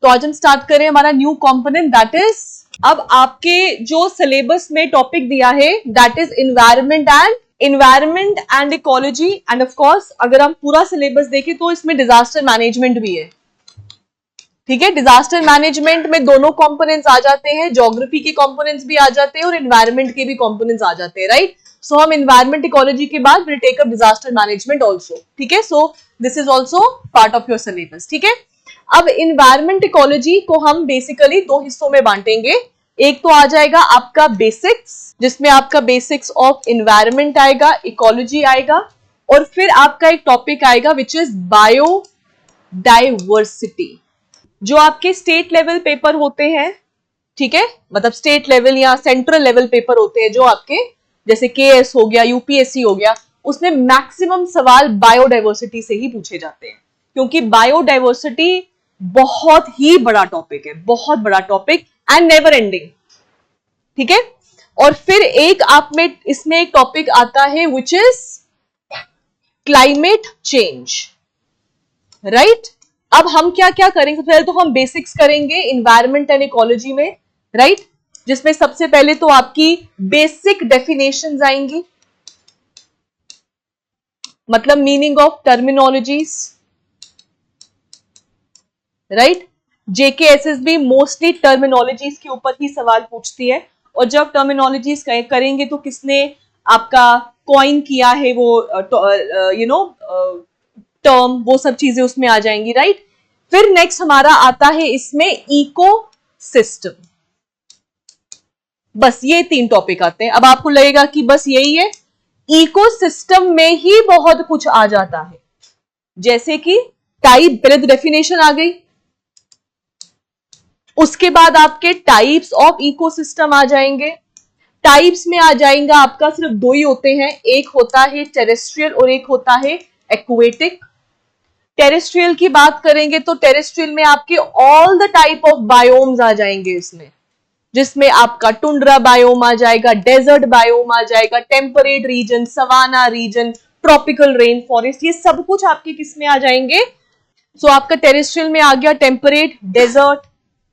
तो आज हम स्टार्ट करें हमारा न्यू कंपोनेंट दैट इज, अब आपके जो सिलेबस में टॉपिक दिया है that is environment and ecology, end of course अगर हम पूरा सिलेबस देखें तो इसमें डिजास्टर मैनेजमेंट भी है। ठीक है, डिजास्टर मैनेजमेंट में दोनों कंपोनेंट्स आ जाते हैं, ज्योग्राफी के कंपोनेंट्स भी आ जाते हैं और एनवायरनमेंट के भी कंपोनेंट्स आ जाते हैं, राइट। सो हम एनवायरनमेंट इकोलॉजी के बाद will take up disaster management also. ठीक है, so this is also part of your syllabus. ठीक है, अब एनवायरनमेंट इकोलॉजी को हम बेसिकली दो हिस्सों में बांटेंगे। एक तो आ जाएगा आपका बेसिक्स, जिसमें आपका बेसिक्स ऑफ एनवायरनमेंट आएगा, इकोलॉजी आएगा, और फिर आपका एक टॉपिक आएगा विच इज बायोडाइवर्सिटी, जो आपके स्टेट लेवल पेपर होते हैं। ठीक है, मतलब स्टेट लेवल या सेंट्रल लेवल पेपर होते हैं जो आपके, जैसे केएस हो गया, यूपीएससी हो गया, उसमें मैक्सिमम सवाल बायोडाइवर्सिटी से ही पूछे जाते हैं, क्योंकि बायोडाइवर्सिटी बहुत ही बड़ा टॉपिक है, बहुत बड़ा टॉपिक एंड नेवर एंडिंग। ठीक है, और फिर एक आप में इसमें एक टॉपिक आता है which is climate change, right. अब हम क्या क्या करेंगे, सबसे पहले तो हम बेसिक्स करेंगे एनवायरनमेंट एंड इकोलॉजी में, राइट, जिसमें सबसे पहले तो आपकी बेसिक डेफिनेशंस आएंगी, मतलब meaning of terminologies, right. JKSSB mostly terminologies के ऊपर ही सवाल पूछती है, और जब टर्मिनोलॉजीज करेंगे तो किसने आपका कॉइन किया है वो टर्म, वो सब चीजें उसमें आ जाएंगी, राइट। फिर नेक्स्ट हमारा आता है इसमें इको सिस्टम। बस ये तीन टॉपिक आते हैं। अब आपको लगेगा कि बस यही है, इको सिस्टम में ही बहुत कुछ आ जाता है, जैसे कि टाइप, पहले तो डेफिनेशन आ गई, उसके बाद आपके टाइप्स ऑफ इकोसिस्टम आ जाएंगे। टाइप्स में आ जाएगा आपका सिर्फ दो ही होते हैं, एक होता है टेरेस्ट्रियल और एक होता है एक्वेटिक। टेरेस्ट्रियल की बात करेंगे तो टेरेस्ट्रियल में आपके all the type of biomes आ जाएंगे इसमें, जिसमें आपका टुंड्रा बायोम आ जाएगा, डेजर्ट बायोम आ जाएगा, temperate region, savanna region, tropical rainforest, ये सब कुछ आपके किसमें आ जाएंगे। सो आपका टेरेस्ट्रियल में आ गया टेम्परेट, डेजर्ट,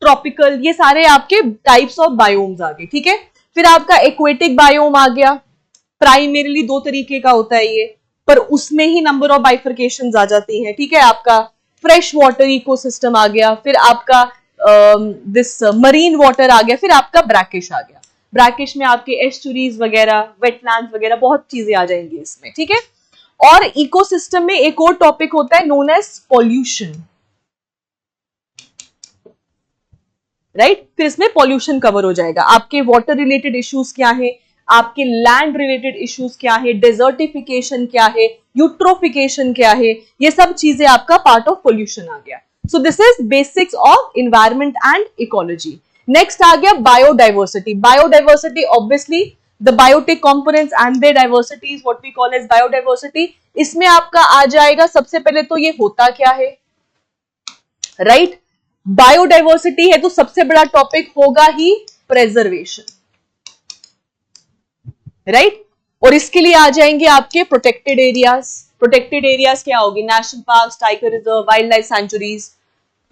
ट्रॉपिकल, ये सारे आपके टाइप्स ऑफ बायोम्स आ गए। ठीक है, फिर आपका एक्वेटिक बायोम आ गया, प्राइमरीली दो तरीके का होता है ये, पर उसमें ही नंबर ऑफ बाइफर्केशंस आ जाती हैं। ठीक है, आपका फ्रेश वाटर इकोसिस्टम आ गया, फिर आपका दिस मरीन वाटर आ गया, फिर आपका ब्रैकिश आ गया। ब्रैकिश में आपके एस्चुरीज वगैरह, वेटलैंड्स वगैरह बहुत चीजें आ जाएंगी इसमें। ठीक है, और इकोसिस्टम में एक और टॉपिक होता है नोन एज पॉल्यूशन, राइट। फिर इसमें पॉल्यूशन कवर हो जाएगा, आपके वाटर रिलेटेड इश्यूज क्या है, आपके लैंड रिलेटेड इश्यूज क्या है, डेजर्टिफिकेशन क्या है, यूट्रोफिकेशन क्या है, ये सब चीजें आपका पार्ट ऑफ पॉल्यूशन आ गया। So this is basics of environment and ecology. Next आ गया biodiversity. Biodiversity obviously the biotic components and their diversity is what we call as biodiversity. इसमें आपका आ जाएगा सबसे पहले तो ये होता क्या है, राइट। बायोडाइवर्सिटी है तो सबसे बड़ा टॉपिक होगा ही प्रेजर्वेशन, राइट। और इसके लिए आ जाएंगे आपके प्रोटेक्टेड एरियाज। प्रोटेक्टेड एरियाज क्या होगी, national park, tiger reserve, wild life sanctuaries,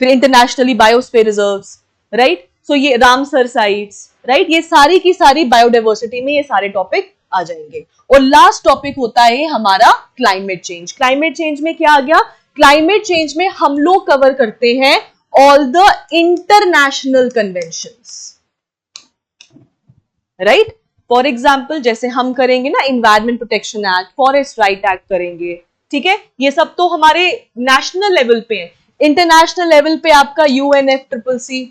फिर इंटरनेशनली बायोस्फीयर रिजर्व्स, राइट। सो ये रामसर साइट्स, राइट, ये सारी की सारी बायोडाइवर्सिटी में ये सारे टॉपिक आ जाएंगे। और लास्ट टॉपिक होता है हमारा क्लाइमेट चेंज। क्लाइमेट चेंज में क्या आ गया, क्लाइमेट चेंज में हम लोग कवर करते हैं all the international conventions, right? For example, जैसे हम करेंगे ना Environment Protection Act, Forest Right Act करेंगे, ठीक है, ये सब तो हमारे नेशनल लेवल पे है। इंटरनेशनल लेवल पे आपका UNFCCC,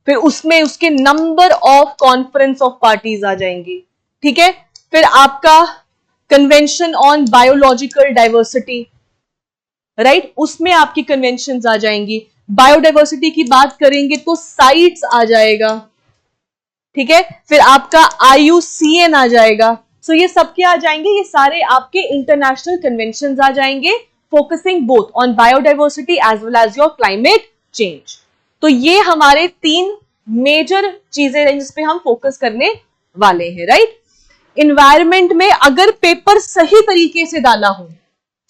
फिर उसमें उसके number of conference of parties आ जाएंगी, ठीक है। फिर आपका convention on biological diversity, right, उसमें आपकी कन्वेंशंस आ जाएंगी। बायोडाइवर्सिटी की बात करेंगे तो साइट्स आ जाएगा, ठीक है। फिर आपका IUCN आ जाएगा। सो ये सब क्या आ जाएंगे, ये सारे आपके इंटरनेशनल कन्वेंशंस आ जाएंगे, focusing both on biodiversity as well as your climate change. तो ये हमारे तीन मेजर चीजें हैं जिसपे हम फोकस करने वाले हैं, राइट। एनवायरमेंट में अगर पेपर सही तरीके से डाला हो,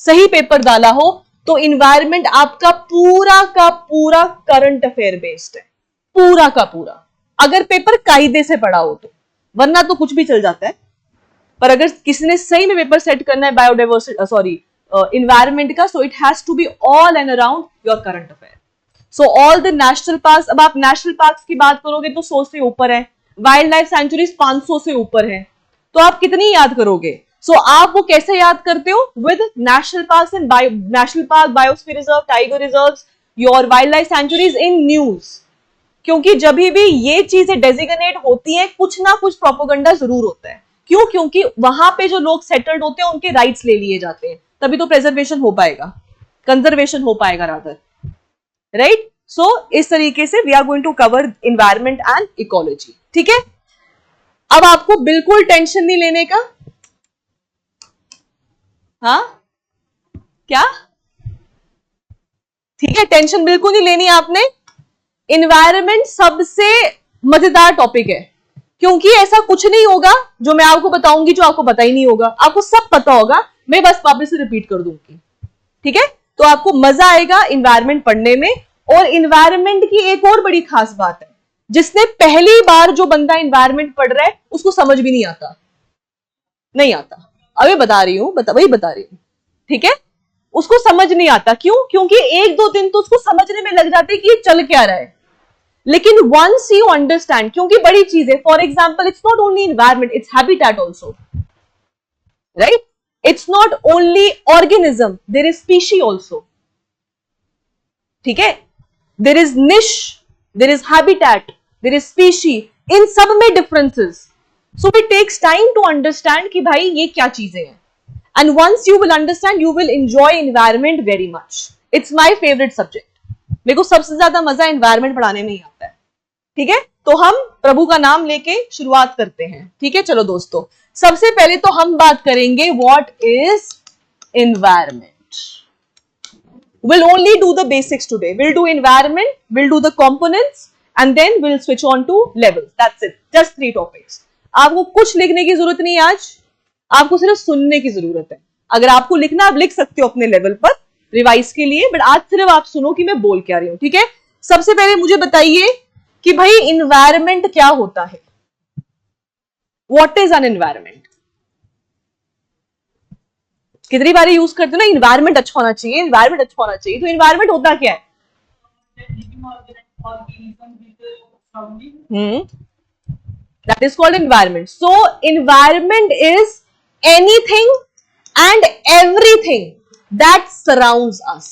सही पेपर डाला हो तो इन्वायरमेंट आपका पूरा का पूरा करंट अफेयर बेस्ड है, पूरा का पूरा, अगर पेपर कायदे से पढ़ा हो तो, वरना तो कुछ भी चल जाता है। पर अगर किसी ने सही में पेपर सेट करना है बायोडाइवर्सिटी सॉरी इन्वायरमेंट का, so it has to be all and around your current affair. So all the national parks, अब आप नेशनल पार्क्स की बात करोगे तो 100 से ऊपर है, वाइल्ड लाइफ सेंचुरीज 500 से ऊपर है, तो आप कितनी याद करोगे? सो आप वो कैसे याद करते हो? With national parks and national park, biosphere reserve, tiger reserve, your wild life sanctuaries in news. क्योंकि जब भी ये चीजें डेजिग्नेट होती हैं, कुछ ना कुछ प्रोपेगेंडा जरूर होता है। क्यों? क्योंकि वहां पे जो लोग सेटल्ड होते हैं उनके राइट्स ले लिए जाते हैं, तभी तो प्रेजर्वेशन हो पाएगा, कंजर्वेशन हो पाएगा रादर, राइट? सो इस तरीके से we are going to cover environment and ecology. ठीक है, अब आपको बिल्कुल टेंशन नहीं लेने का। हाँ क्या? ठीक है, टेंशन बिल्कुल नहीं लेनी आपने। इन्वायरमेंट सबसे मजेदार टॉपिक है, क्योंकि ऐसा कुछ नहीं होगा जो मैं आपको बताऊंगी जो आपको पता ही नहीं होगा, आपको सब पता होगा, मैं बस वापस से रिपीट कर दूंगी। ठीक है, तो आपको मजा आएगा इन्वायरमेंट पढ़ने में। और इन्वायरमेंट की एक और बड़ी खास बात है, जिसने पहली बार जो बंदा इन्वायरमेंट पढ़ रहा है उसको समझ भी नहीं आता, नहीं आता, अभी बता रही हूं, वही बता रही हूं। ठीक है, उसको समझ नहीं आता। क्यों? क्योंकि 1-2 दिन तो उसको समझने में लग जाते कि ये चल क्या रहा है, लेकिन वंस यू अंडरस्टैंड, क्योंकि बड़ी चीज है, for example it's not only environment, it's habitat also, right? It's not only organism, there is species also. ठीक है, there is niche, there is habitat, there is species, इन सब में differences. So it takes time to understand कि भाई ये क्या चीजें हैं। And once you will understand, you will enjoy environment very much. It's my favourite subject, मेरे को सबसे ज्यादा मजा एनवायरमेंट पढ़ाने में ही आता है। ठीक है, तो हम प्रभु का नाम लेके शुरुआत करते हैं। ठीक है, चलो दोस्तों, सबसे पहले तो हम बात करेंगे what is environment. We'll only do the basics today. We'll do environment, we'll do the components, and then we'll switch on to levels. That's it. Just 3 topics. आपको कुछ लिखने की जरूरत नहीं आज, आपको सिर्फ सुनने की जरूरत है। अगर आपको लिखना, आप लिख सकते हो अपने लेवल पर रिवाइज के लिए, बट आज सिर्फ आप सुनो कि मैं बोल क्या रही हूं। ठीक है, सबसे पहले मुझे बताइए कि भाई इन्वायरमेंट क्या होता है? What is an environment? कितनी बार यूज करते हो ना, इन्वायरमेंट अच्छा होना चाहिए, इन्वायरमेंट अच्छा होना चाहिए। तो इन्वायरमेंट होता क्या है? That is called environment. So environment is anything and everything that surrounds us.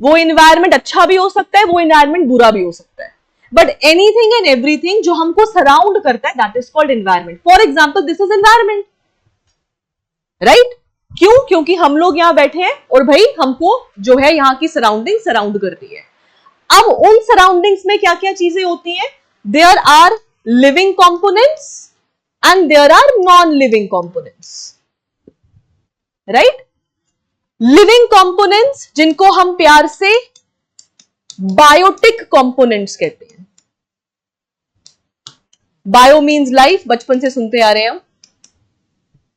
वो environment अच्छा भी हो सकता है, वो environment बुरा भी हो सकता है, but anything and everything जो हमको surround करता है, that is called environment. For example, this is environment, right? क्यों? क्योंकि हम लोग यहाँ बैठे हैं और भाई हमको जो है यहाँ की सराउंडिंग सराउंड कर रही है। अब उन सराउंडिंग्स में क्या क्या चीजें होती हैं? There are living components and there are non-living components, right? Living components जिनको हम प्यार से बायोटिक components कहते हैं। बायो मीन्स लाइफ, बचपन से सुनते आ रहे हैं हम,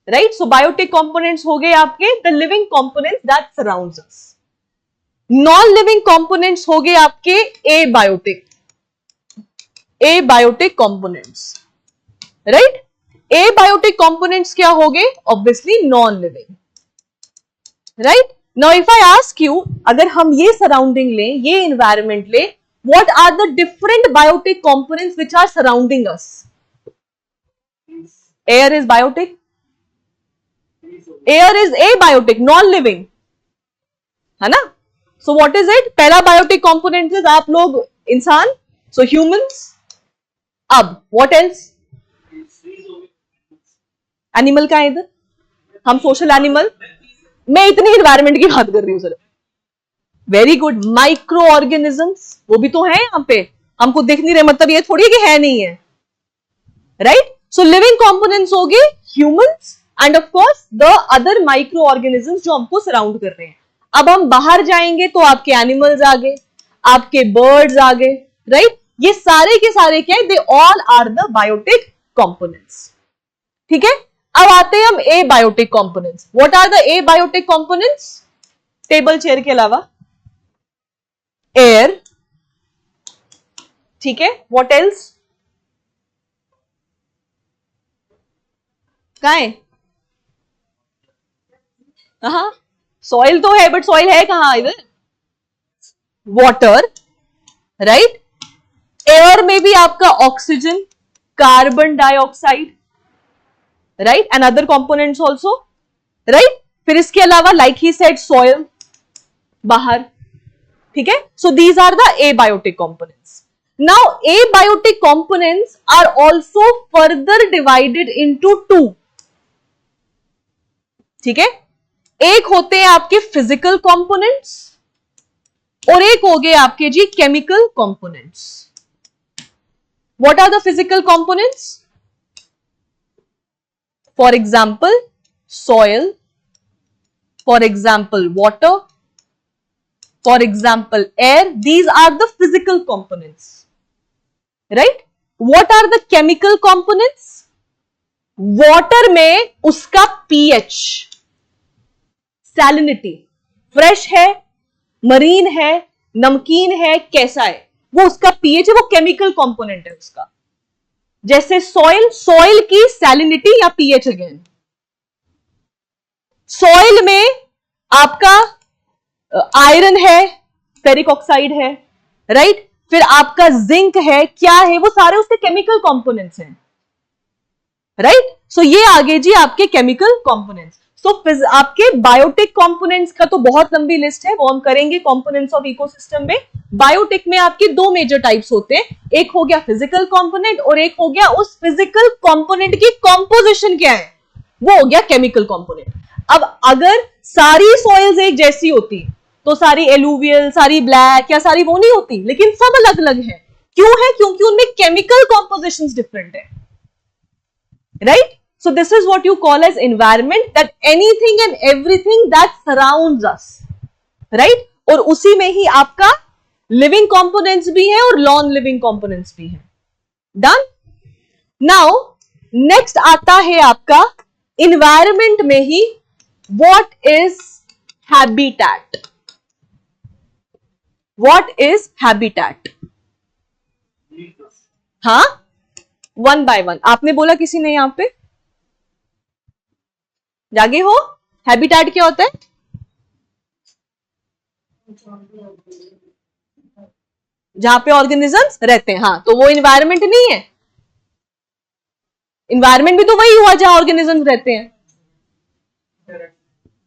राइट? सो बायोटिक components हो गए आपके the living components that surrounds us. Non-living components हो गए आपके abiotic components, right? Abiotic components क्या हो गए? Obviously non-living, right? Now if I ask you, अगर हम ये surrounding लें, ये environment लें, what are the different biotic components which are surrounding us? Air is biotic, air is abiotic, non-living, है ना? So what is it? पहला biotic component is आप लोग इंसान, so humans. अब what else? एनिमल का है इधर, हम सोशल एनिमल, मैं इतनी एनवायरमेंट की बात कर रही हूं sir. Very good. Micro organisms, वो भी तो है यहाँ पे, हमको दिख नहीं रहे, मतलब ये थोड़ी कि है नहीं है, राइट? सो लिविंग कंपोनेंट्स हो गए humans end of course the other micro organisms जो हमको सराउंड कर रहे हैं। अब हम बाहर जाएंगे तो आपके एनिमल्स आ गए, आपके बर्ड्स आ गए, राइट? ये सारे के सारे क्या है? They all are the biotic components. ठीक है, अब आते हैं हम abiotic components. What are the abiotic components? Table chair के अलावा एयर, ठीक है, व्हाट एल्स, कहां है? हाँ, सॉइल तो है, बट सॉइल है कहां? इधर वाटर, राइट। एयर में भी आपका oxygen, carbon dioxide, right, and other components also, right. फिर इसके अलावा लाइक ही सेड सॉइल बाहर, ठीक है। So these are the abiotic components. Now abiotic components are also further divided into two, ठीक है। एक होते हैं आपके फिजिकल कंपोनेंट्स और एक हो गए आपके जी chemical components. What are the physical components? For example soil, for example water, for example air, these are the physical components, right. What are the chemical components? Water में उसका पीएच, सैलिनिटी, फ्रेश है, marine है, नमकीन है, कैसा है, वो उसका पीएच है, वो केमिकल कंपोनेंट है उसका। जैसे सॉइल, सॉइल की सैलिनिटी या पीएच अगेन, सॉइल में आपका आयरन है, फेरिक ऑक्साइड है, राइट। फिर आपका जिंक है, क्या है, वो सारे उसके केमिकल कंपोनेंट्स हैं, राइट। सो ये आगे जी आपके केमिकल कंपोनेंट्स। सो आपके बायोटिक कंपोनेंट्स का तो बहुत लंबी लिस्ट है, वो हम करेंगे कंपोनेंट्स ऑफ इकोसिस्टम में। बायोटिक में आपके दो मेजर टाइप्स होते हैं, एक हो गया फिजिकल कंपोनेंट और एक हो गया उस फिजिकल कंपोनेंट की कंपोजिशन क्या है, वो हो गया केमिकल कंपोनेंट। अब अगर सारी सॉइल्स एक जैसी होती तो सारी एलुवियल, सारी ब्लैक या सारी वो नहीं होती, लेकिन सब अलग अलग है। क्यों है? क्योंकि उनमें केमिकल कॉम्पोजिशंस डिफरेंट है, right. So this is what you call as environment, that anything and everything that surrounds us, right? और उसी में ही आपका living components भी है और non living components भी है। Done? Now next आता है आपका environment में ही what is habitat? What is habitat? हाँ, one by one आपने बोला, किसी ने यहां पे जागे हो? हैबिटेट क्या होता है? जहां पे ऑर्गेनिजम्स रहते हैं। हाँ, तो वो इन्वायरमेंट नहीं है। इन्वायरमेंट भी तो वही हुआ जहां ऑर्गेनिजम्स रहते हैं।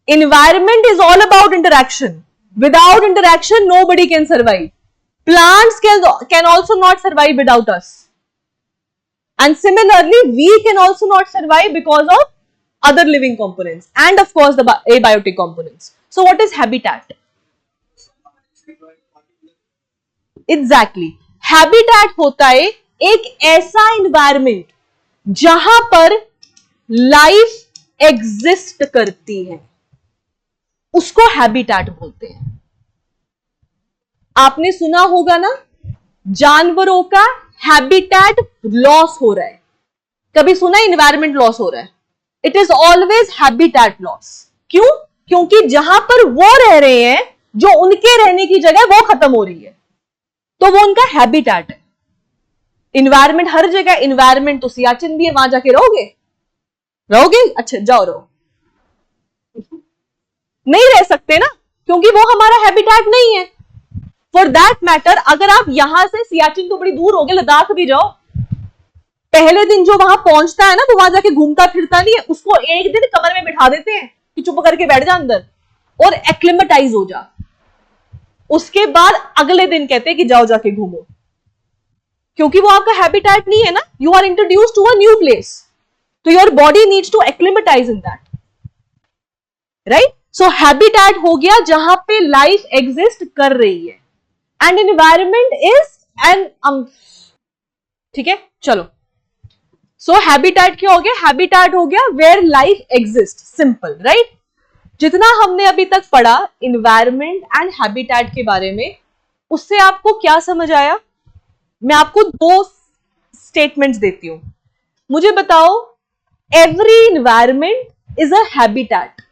Environment is all about interaction. Without interaction nobody can survive. Plants can also not survive without us, and similarly we can also not survive because of other living components and of course the abiotic components. So what is habitat? Exactly, habitat होता है एक ऐसा environment जहां पर life exist करती है, उसको habitat बोलते हैं। आपने सुना होगा ना, जानवरों का हैबिटेट लॉस हो रहा है। कभी सुना एनवायरमेंट लॉस हो रहा है? It is always habitat loss. क्यों? क्योंकि जहां पर वो रह रहे हैं, जो उनके रहने की जगह वो खत्म हो रही है, तो वो उनका हैबिटेट है। इन्वायरमेंट हर जगह, इन्वायरमेंट तो सियाचिन भी है, वहां जाके रहोगे? रहोगे? अच्छा जाओ रहो। नहीं रह सकते ना, क्योंकि वो हमारा हैबिटेट नहीं है। फॉर दैट मैटर अगर आप यहां से, सियाचिन तो बड़ी दूर हो गए, लद्दाख भी जाओ, पहले दिन जो वहां पहुंचता है ना, वो वहां जाके घूमता फिरता नहीं है, उसको एक दिन कमर में बिठा देते हैं कि चुप करके बैठ जा अंदर और एक्लिमेटाइज हो जा। उसके बाद अगले दिन कहते हैं कि जाओ जाके घूमो, क्योंकि वो आपका हैबिटेट नहीं है ना। You are introduced to a new place, तो your body needs to acclimatise in that, right. So habitat हो गया जहां पे लाइफ एग्जिस्ट कर रही है, एंड एनवायरमेंट इज एन ठीक है, चलो। सो हैबिटेट क्या हो गया? हैबिटेट हो गया where life exist, simple, right. जितना हमने अभी तक पढ़ा इन्वायरमेंट एंड हैबिटेट के बारे में, उससे आपको क्या समझ आया? मैं आपको दो स्टेटमेंट्स देती हूं, मुझे बताओ। Every environment is a habitat,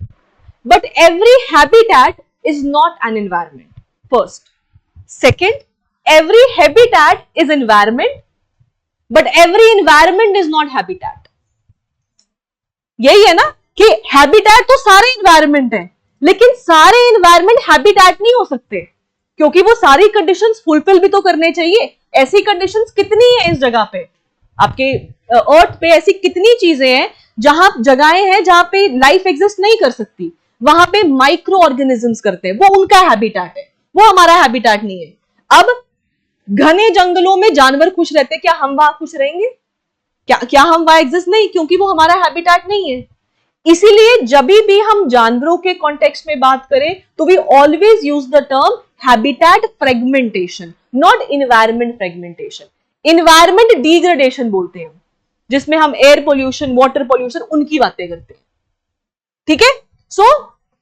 but every habitat is not an environment. First. Second, every habitat is environment, but every environment is not habitat. यही है ना कि habitat तो सारे environment है, लेकिन सारे environment habitat नहीं हो सकते, क्योंकि वो सारी conditions fulfill भी तो करने चाहिए. ऐसी conditions कितनी है इस जगह पे, आपके अर्थ पे ऐसी कितनी चीजें हैं जहां जगहें हैं जहां पे लाइफ एग्जिस्ट नहीं कर सकती, वहां पे माइक्रो ऑर्गेनिजम्स करते हैं, वो उनका हैबिटाट है, वो हमारा हैबिटाट नहीं है. अब घने जंगलों में जानवर खुश रहते, क्या हम वहां खुश रहेंगे? क्या हम वहां एग्जिस्ट नहीं, क्योंकि वो हमारा हैबिटाट नहीं है. इसीलिए जब भी हम जानवरों के कॉन्टेक्स्ट में बात करें तो we always use the term habitat fragmentation, not environment fragmentation. Environment degradation बोलते हैं, जिसमें हम एयर पोल्यूशन, वाटर पोल्यूशन, उनकी बातें करते हैं. ठीक है. So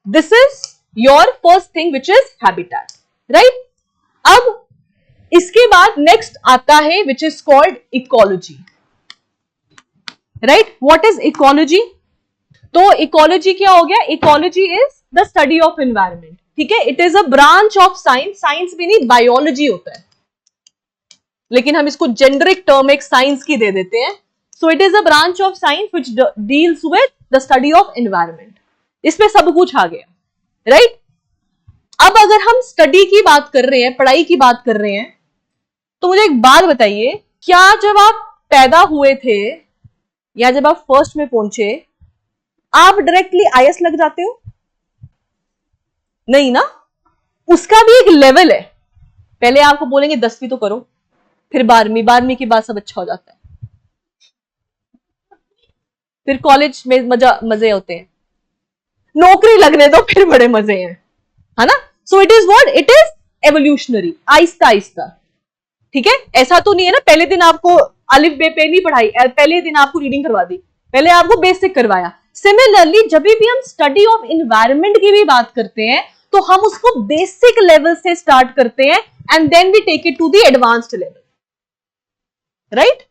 this is your first thing which is habitat, right. अब इसके बाद नेक्स्ट आता है which is called ecology, right. What is ecology? तो इकोलॉजी क्या हो गया? Ecology is the study of environment. ठीक है. It is a branch of science. Science भी नहीं, बायोलॉजी होता है, लेकिन हम इसको जेनरिक टर्म एक साइंस की दे देते हैं. So it is a branch of science which deals with the study of environment. इसमें सब कुछ आ गया, राइट. अब अगर हम स्टडी की बात कर रहे हैं, पढ़ाई की बात कर रहे हैं, तो मुझे एक बात बताइए, क्या जब आप पैदा हुए थे या जब आप फर्स्ट में पहुंचे, आप डायरेक्टली आईएएस लग जाते हो? नहीं ना. उसका भी एक लेवल है. पहले आपको बोलेंगे 10वीं तो करो, फिर 12वीं, 12वीं के बाद सब अच्छा हो जाता है, फिर कॉलेज में मजे होते हैं, नौकरी लगने दो फिर बड़े मजे हैं, है ना. So it is what? It is evolutionary, Aahista Aahista. ठीक है. ऐसा तो नहीं है ना पहले दिन आपको अलिफ बे पे नहीं पढ़ाई, पहले दिन आपको रीडिंग करवा दी, पहले आपको बेसिक करवाया. सिमिलरली जब भी हम स्टडी ऑफ एनवायरमेंट की भी बात करते हैं तो हम उसको बेसिक लेवल से स्टार्ट करते हैं and then we take it to the advanced level, right.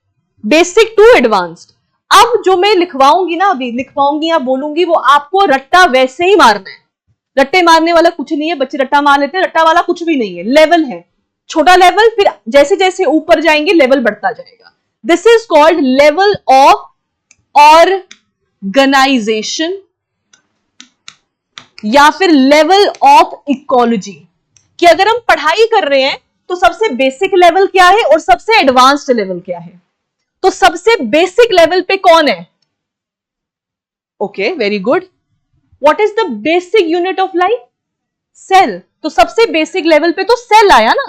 Basic to advanced. अब जो मैं लिखवाऊंगी ना, अभी लिखवाऊंगी या बोलूंगी, वो आपको रट्टा वैसे ही मारना है. रट्टे मारने वाला कुछ नहीं है. बच्चे रट्टा मार लेते हैं, रट्टा वाला कुछ भी नहीं है. लेवल है, छोटा लेवल, फिर जैसे जैसे ऊपर जाएंगे लेवल बढ़ता जाएगा. This is called level of organisation या फिर लेवल ऑफ इकोलॉजी. कि अगर हम पढ़ाई कर रहे हैं तो सबसे बेसिक लेवल क्या है और सबसे एडवांस्ड लेवल क्या है. तो सबसे बेसिक लेवल पे कौन है? Okay, very good. What is the basic unit of life? Cell. तो सबसे बेसिक लेवल पे तो सेल आया ना,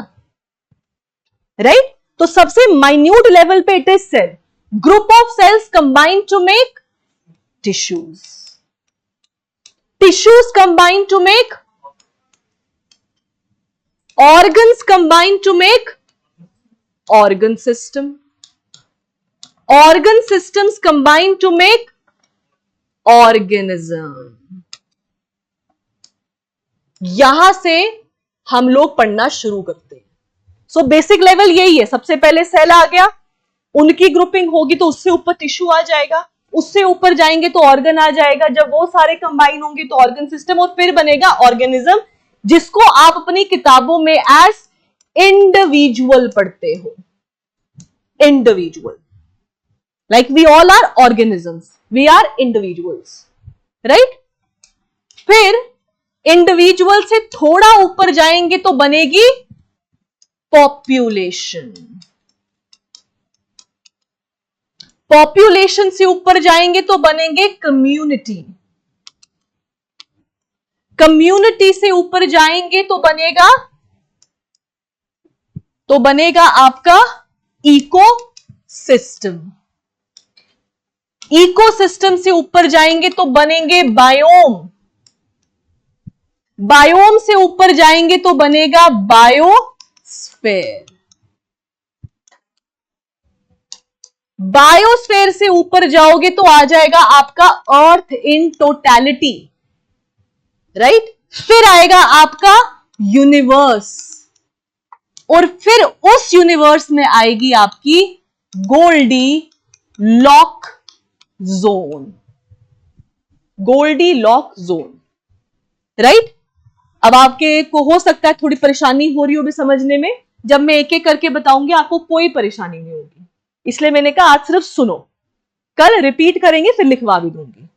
राइट. तो सबसे माइन्यूट लेवल पे it is cell. Group of cells combine to make tissues. Tissues combine to make organs, combine to make organ system. Organ systems combine to make organism. यहां से हम लोग पढ़ना शुरू करते हैं. सो बेसिक लेवल यही है. सबसे पहले सेल आ गया, उनकी ग्रुपिंग होगी तो उससे ऊपर टिश्यू आ जाएगा, उससे ऊपर जाएंगे तो ऑर्गन आ जाएगा, जब वो सारे कंबाइन होंगे तो ऑर्गन सिस्टम, और फिर बनेगा ऑर्गेनिज्म, जिसको आप अपनी किताबों में एज इंडिविजुअल पढ़ते हो. Individual, like we all are organisms, we are individuals, right. फिर इंडिविजुअल से थोड़ा ऊपर जाएंगे तो बनेगी पॉपुलेशन. पॉपुलेशन से ऊपर जाएंगे तो बनेंगे कम्युनिटी. कम्युनिटी से ऊपर जाएंगे तो बनेगा आपका इकोसिस्टम. इकोसिस्टम से ऊपर जाएंगे तो बनेंगे बायोम. बायोम से ऊपर जाएंगे तो बनेगा बायोस्फेयर. बायोस्फेयर से ऊपर जाओगे तो आ जाएगा आपका अर्थ इन टोटैलिटी, राइट. फिर आएगा आपका यूनिवर्स, और फिर उस यूनिवर्स में आएगी आपकी Goldilocks zone. Goldilocks zone, right. अब आपके को हो सकता है थोड़ी परेशानी हो रही हो भी समझने में, जब मैं एक एक करके बताऊंगी आपको कोई परेशानी नहीं होगी, इसलिए मैंने कहा आज सिर्फ सुनो, कल रिपीट करेंगे फिर लिखवा भी दूंगी,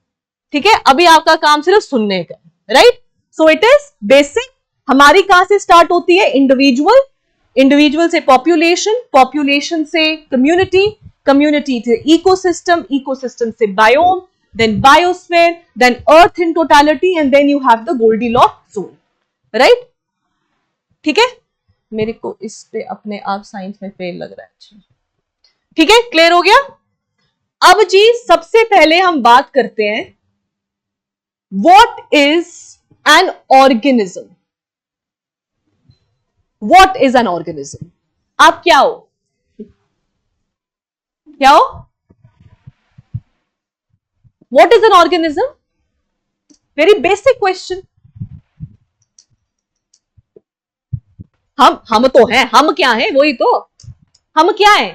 ठीक है। अभी आपका काम सिर्फ सुनने का, right. So it is basic. हमारी कहां से स्टार्ट होती है? इंडिविजुअल, इंडिविजुअल से पॉपुलेशन, पॉपुलेशन से कम्युनिटी, कम्युनिटी से इकोसिस्टम, इकोसिस्टम से biome, then biosphere, then earth in totality, and then you have the Goldilocks zone, right? ठीक है, मेरे को इस पे अपने आप साइंस में फेल लग रहा है, अच्छा ठीक है, क्लियर हो गया। अब जी सबसे पहले हम बात करते हैं what is an organism. What is an organism? आप क्या हो? क्या हो? What is an organism? Very basic question. हम तो हैं, हम क्या हैं? वही तो, हम क्या हैं?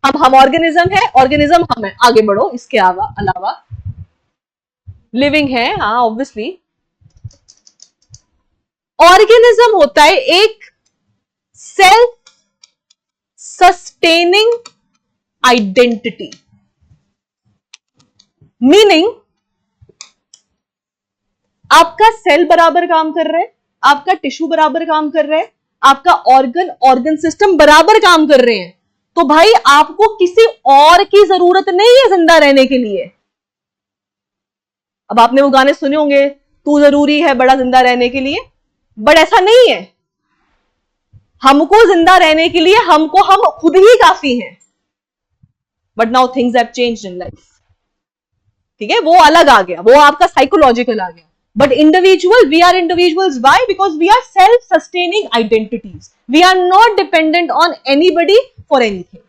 हम ऑर्गेनिज्म है, ऑर्गेनिज्म हम है। आगे बढ़ो, इसके अलावा लिविंग है, हाँ ऑब्वियसली। ऑर्गेनिज्म होता है एक सेल्फ सस्टेनिंग आइडेंटिटी, मीनिंग आपका सेल बराबर काम कर रहा है, आपका टिश्यू बराबर काम कर रहा है, आपका ऑर्गन सिस्टम बराबर काम कर रहे हैं, तो भाई आपको किसी और की जरूरत नहीं है जिंदा रहने के लिए। अब आपने वो गाने सुने होंगे, तू जरूरी है बड़ा जिंदा रहने के लिए, बट ऐसा नहीं है। हमको जिंदा रहने के लिए हम खुद ही काफी हैं। But now things have changed in life, ठीक है, वो अलग आ गया, वो आपका साइकोलॉजिकल आ गया। But individual, we are individuals, why? Because we are self sustaining identities, we are not dependent on anybody for anything,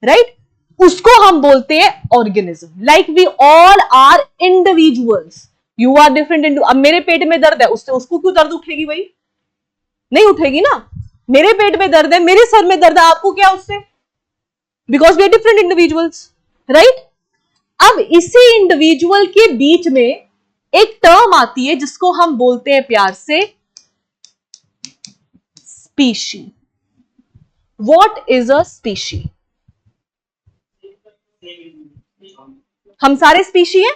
right? उसको हम बोलते हैं organism. Like we all are individuals, you are different. अब मेरे पेट में दर्द है, उससे उसको क्यों दर्द उठेगी भाई? नहीं उठेगी ना। मेरे पेट में दर्द है, मेरे सर में दर्द है, आपको क्या उससे? Because we are different individuals, right? अब इसी इंडिविजुअल के बीच में एक टर्म आती है जिसको हम बोलते हैं प्यार से species. What is a species? हम सारे स्पीशी हैं,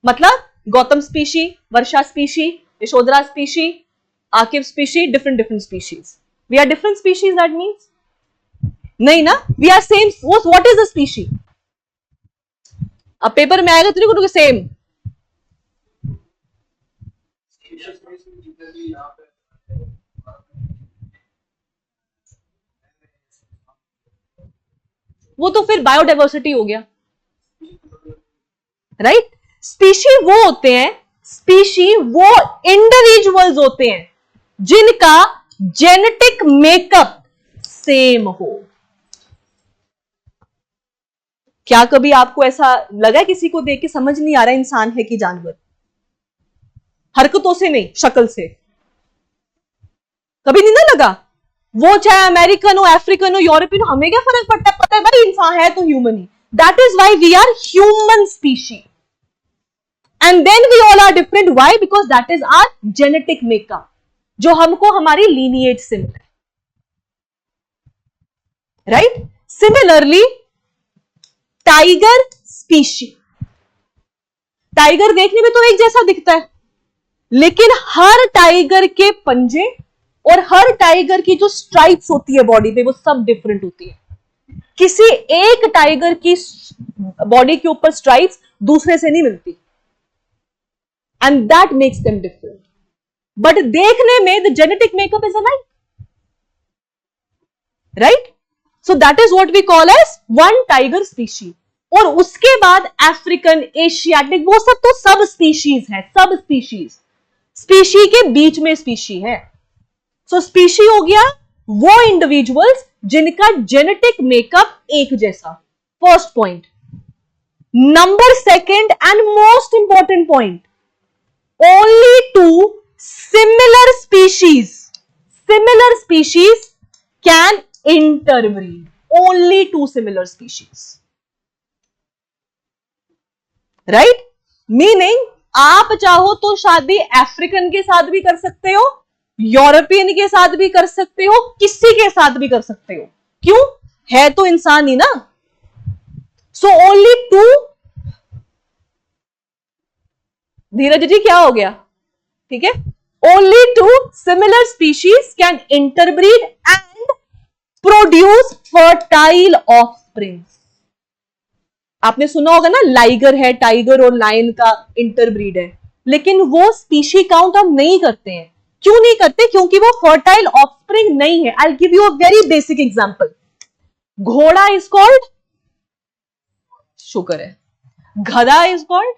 मतलब Gautam species, Varsha species, Yashodhara species, Aqib species, different species. We are different species, that means नहीं ना, we are same. What is a species? अब पेपर में आएगा तो नहीं करोगे सेम। वो तो फिर बायोडाइवर्सिटी हो गया, राइट? स्पीशी वो होते हैं, स्पीशी वो इंडिविजुअल्स होते हैं जिनका जेनेटिक मेकअप सेम हो। क्या कभी आपको ऐसा लगा किसी को देख के समझ नहीं आ रहा इंसान है कि जानवर? हरकतों से नहीं, शक्ल से। कभी नहीं ना लगा? वो चाहे अमेरिकन हो, अफ्रीकन हो, यूरोपियन हो, हमें क्या फर्क पड़ता है? पता है भाई इंसान है तो ह्यूमन ही। That is why we are human species and then we all are different. Why? Because that is our genetic makeup, जो हमको हमारी लीनिएज से मिला है, राइट? सिमिलरली टाइगर स्पीशी, टाइगर देखने में तो एक जैसा दिखता है, लेकिन हर टाइगर के पंजे और हर टाइगर की जो स्ट्राइप्स होती है बॉडी पे, वो सब डिफरेंट होती है। किसी एक टाइगर की बॉडी के ऊपर स्ट्राइप्स दूसरे से नहीं मिलती, and that makes them different. But देखने में the genetic makeup is alike, right? So that is what we call as one tiger species. और उसके बाद अफ्रीकन, एशियाटिक, वो सब तो सब स्पीशीज है, सब स्पीशीज। स्पीशी के बीच में स्पीशी है। सो स्पीशी हो गया वो इंडिविजुअल्स जिनका जेनेटिक मेकअप एक जैसा। First point. Number second and most important point, only two similar species can interbreed. Only two similar species, right? Meaning आप चाहो तो शादी अफ्रीकन के साथ भी कर सकते हो, यूरोपियन के साथ भी कर सकते हो, किसी के साथ भी कर सकते हो। क्यों? है तो इंसान ही ना। सो ओनली टू, धीरज जी क्या हो गया? ठीक है, only two similar species can interbreed and produce fertile offspring. आपने सुना होगा ना, लाइगर है, टाइगर और लायन का इंटरब्रीड है, लेकिन वो स्पीशी काउंट हम नहीं करते हैं। क्यों नहीं करते? क्योंकि वो फर्टाइल ऑफस्प्रिंग नहीं है। I give you a very basic example. घोड़ा इज कॉल्ड, शुक्र है, गधा is called,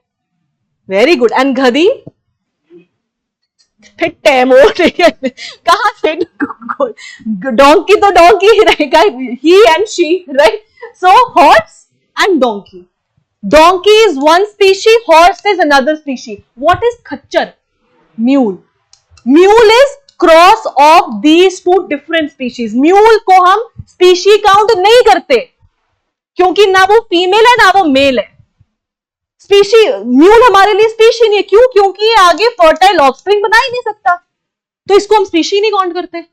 very good, and गधी फिर टेमो, कहां से? डोंकी तो डोंकी ही रहेगा, he and she, right? So horse and donkey. Donkey is one species, horse is another species. What is खच्चर? Mule. Mule is cross of these two different species. Mule को हम species count नहीं करते, क्योंकि ना वो फीमेल है ना वो मेल है। Species, mule हमारे लिए species नहीं है। क्यों? क्योंकि ये आगे fertile offspring बना ही नहीं सकता, तो इसको हम species नहीं काउंट करते।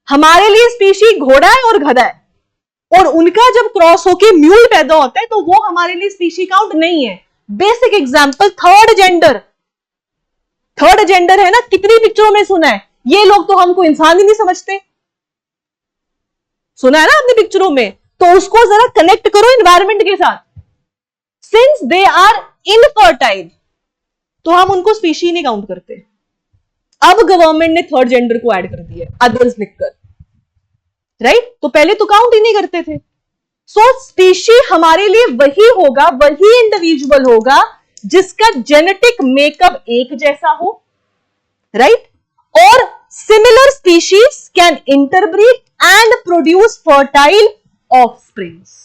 हमारे लिए species घोड़ा है और गधा है, और उनका जब क्रॉस होके म्यूल पैदा होता है तो वो हमारे लिए स्पीशी काउंट नहीं है। Basic example, third gender. Third gender है ना, कितनी पिक्चरों में सुना है। ये लोग तो हमको इंसान ही नहीं समझते, सुना है ना आपने पिक्चरों में। तो उसको जरा कनेक्ट करो एनवायरमेंट के साथ। सिंस दे आर इनफर्टाइल, तो हम उनको स्पीशी नहीं काउंट करते। अब गवर्नमेंट ने थर्ड जेंडर को ऐड कर दिया, अदर्स लिखकर, राइट? तो पहले तो काउंट ही नहीं करते थे। सो स्पीशी हमारे लिए वही होगा, वही इंडिविजुअल होगा जिसका जेनेटिक मेकअप एक जैसा हो, राइट? और similar species can interbreed and produce fertile offsprings.